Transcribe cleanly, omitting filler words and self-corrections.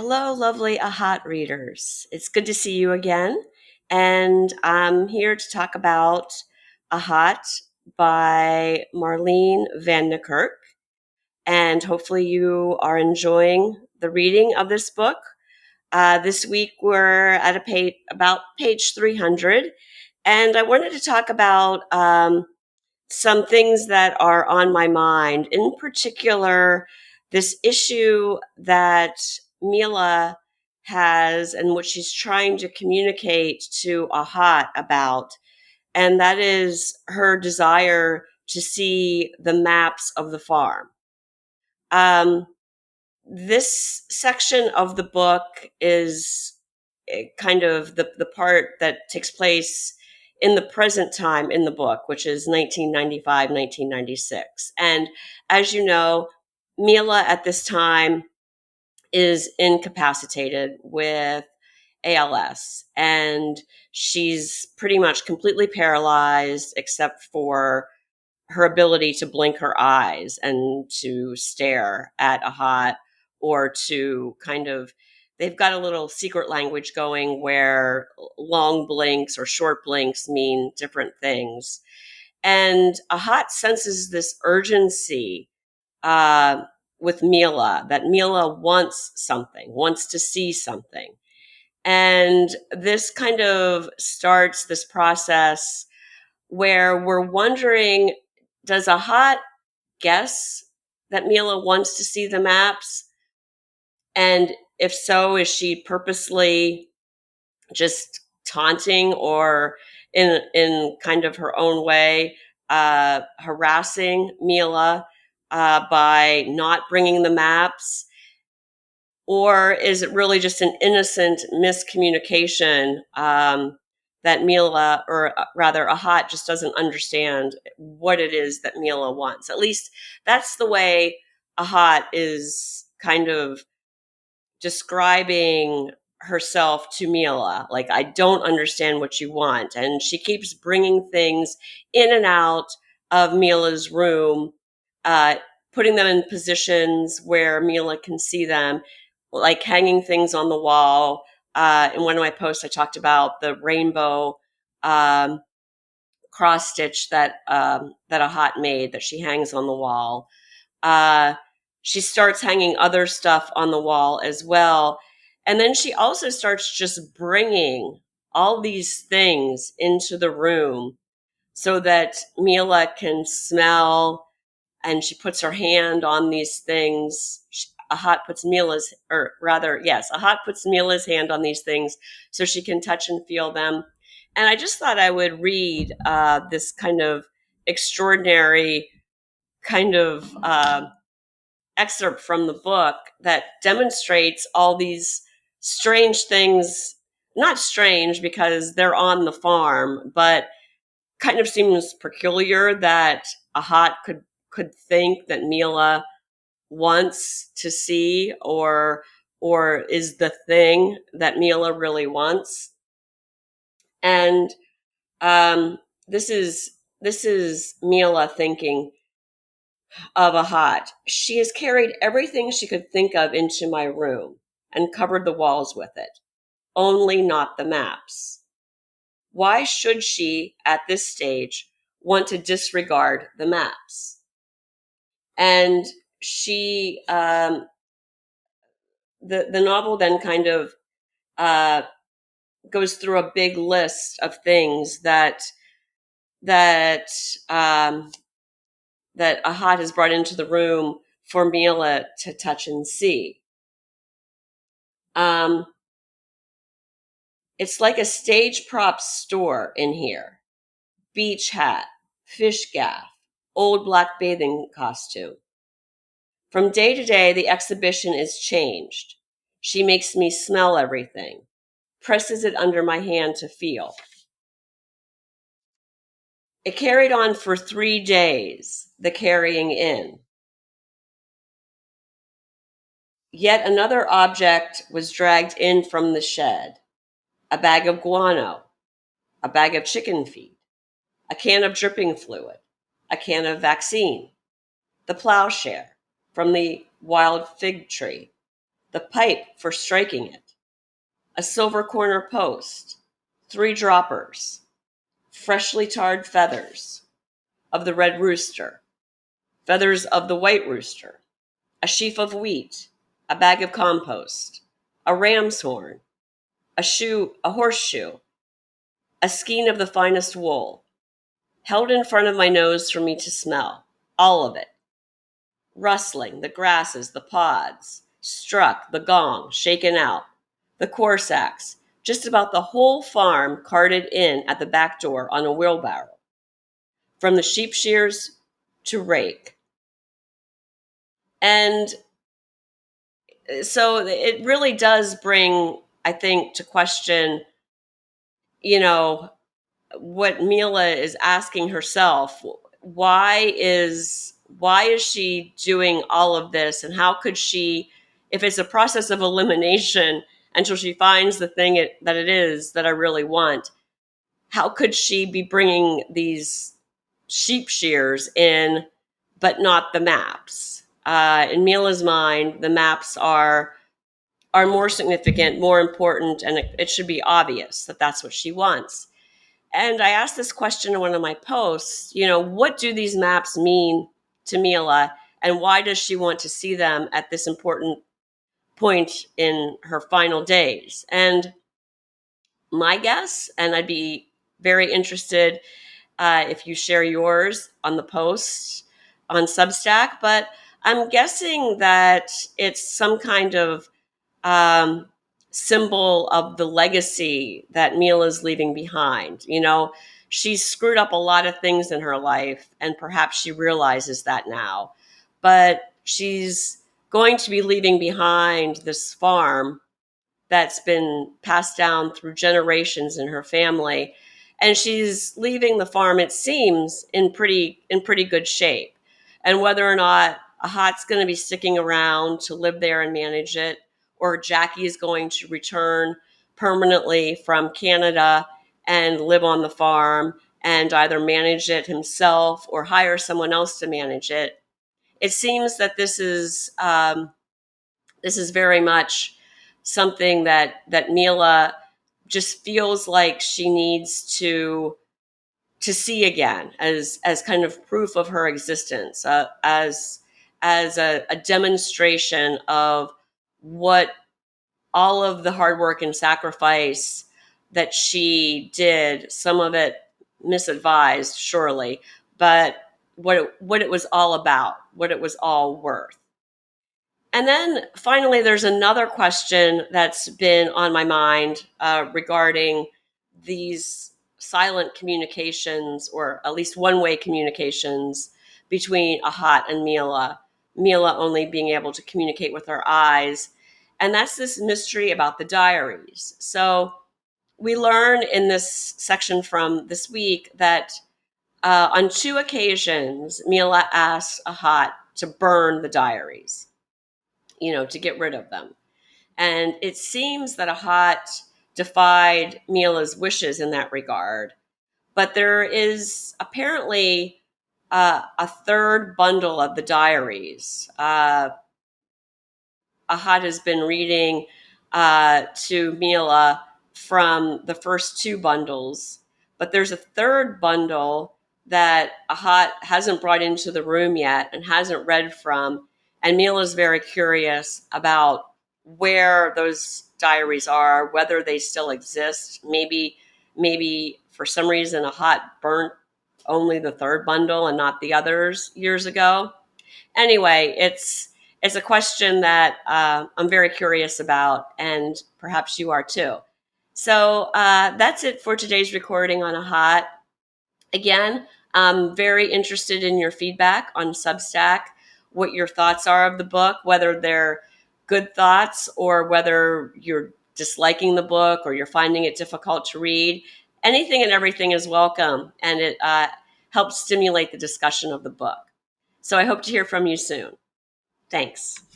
Hello, lovely Ahat readers. It's good to see you again. And I'm here to talk about Ahat by Marlene van Niekerk. And hopefully, you are enjoying the reading of this book. This week, we're at about page 300. And I wanted to talk about some things that are on my mind, in particular, this issue that Mila has and what she's trying to communicate to Ahat about, and that is her desire to see the maps of the farm. This section of the book is kind of the part that takes place in the present time in the book, which is 1995, 1996. And as you know, Mila at this time is incapacitated with ALS, and she's pretty much completely paralyzed except for her ability to blink her eyes and to stare at Ahat, or to kind of, they've got a little secret language going where long blinks or short blinks mean different things. And Ahat senses this urgency uh, with Mila, that Mila wants something, wants to see something. And this kind of starts this process where we're wondering, does Ahat guess that Mila wants to see the maps? And if so, is she purposely just taunting, or in kind of her own way, harassing Mila by not bringing the maps? Or is it really just an innocent miscommunication, that Mila, or rather Ahat, just doesn't understand what it is that Mila wants? At least that's the way Ahat is kind of describing herself to Mila. Like, I don't understand what you want. And she keeps bringing things in and out of Mila's room, uh, putting them in positions where Mila can see them, like hanging things on the wall. In one of my posts, I talked about the rainbow um, cross stitch that Ahat made, that she hangs on the wall. Uh, she starts hanging other stuff on the wall as well. And then she also starts just bringing all these things into the room so that Mila can smell, and she puts her hand on these things. Ahat puts Mila's, or rather, yes, Ahat puts Mila's hand on these things so she can touch and feel them. And I just thought I would read this kind of extraordinary kind of excerpt from the book that demonstrates all these strange things. Not strange because they're on the farm, but kind of seems peculiar that Ahat could think that Mila wants to see, or is the thing that Mila really wants. And um, this is this is Mila thinking of Ahat. She has carried everything she could think of into my room and covered the walls with it, only not the maps. Why should she, at this stage, want to disregard the maps? And she, the novel then kind of uh, goes through a big list of things that um, that Ahat has brought into the room for Mila to touch and see. Um, it's like a stage prop store in here. Beach hat, fish gaff, old black bathing costume. From day to day, the exhibition is changed. She makes me smell everything, presses it under my hand to feel. It carried on for 3 days, the carrying in. Yet another object was dragged in from the shed. A bag of guano, a bag of chicken feed, a can of dripping fluid, a can of vaccine, the plowshare from the wild fig tree, the pipe for striking it, a silver corner post, 3 droppers, freshly tarred feathers of the red rooster, feathers of the white rooster, a sheaf of wheat, a bag of compost, a ram's horn, a horseshoe, a skein of the finest wool, held in front of my nose for me to smell, all of it. Rustling, the grasses, the pods, struck, the gong, shaken out, the corsacks, just about the whole farm carted in at the back door on a wheelbarrow, from the sheep shears to rake. And so it really does bring, I think, to question, you know, what Mila is asking herself. Why is she doing all of this, and how could she, if it's a process of elimination until she finds the thing that it is that I really want, how could she be bringing these sheep shears in but not the maps? In Mila's mind, the maps are more significant, more important, and it should be obvious that that's what she wants. And I asked this question in one of my posts, what do these maps mean to Mila, and why does she want to see them at this important point in her final days? And my guess, and I'd be very interested if you share yours on the post on Substack, but I'm guessing that it's some kind of um, symbol of the legacy that Mila's leaving behind. She's screwed up a lot of things in her life, and perhaps she realizes that now. But she's going to be leaving behind this farm that's been passed down through generations in her family. And she's leaving the farm, it seems, in pretty good shape. And whether or not Ahat's going to be sticking around to live there and manage it, or Jackie is going to return permanently from Canada and live on the farm and either manage it himself or hire someone else to manage it. It seems that this is very much something that Mila just feels like she needs to see again as kind of proof of her existence, as a demonstration of what all of the hard work and sacrifice that she did, some of it misadvised, surely, but what it was all about, what it was all worth. And then finally, there's another question that's been on my mind regarding these silent communications, or at least one-way communications between Ahat and Mila. Mila only being able to communicate with her eyes. And that's this mystery about the diaries. So we learn in this section from this week that on 2 occasions, Mila asks Ahat to burn the diaries, to get rid of them. And it seems that Ahat defied Mila's wishes in that regard. But there is apparently a third bundle of the diaries. Ahat has been reading to Mila from the first 2 bundles, but there's a third bundle that Ahat hasn't brought into the room yet and hasn't read from. And Mila's very curious about where those diaries are, whether they still exist. Maybe for some reason Ahat burnt only the third bundle and not the others years ago. Anyway, it's a question that I'm very curious about, and perhaps you are too. So that's it for today's recording on Ahat. Again, I'm very interested in your feedback on Substack, what your thoughts are of the book, whether they're good thoughts or whether you're disliking the book or you're finding it difficult to read. Anything and everything is welcome, and it helps stimulate the discussion of the book. So I hope to hear from you soon. Thanks.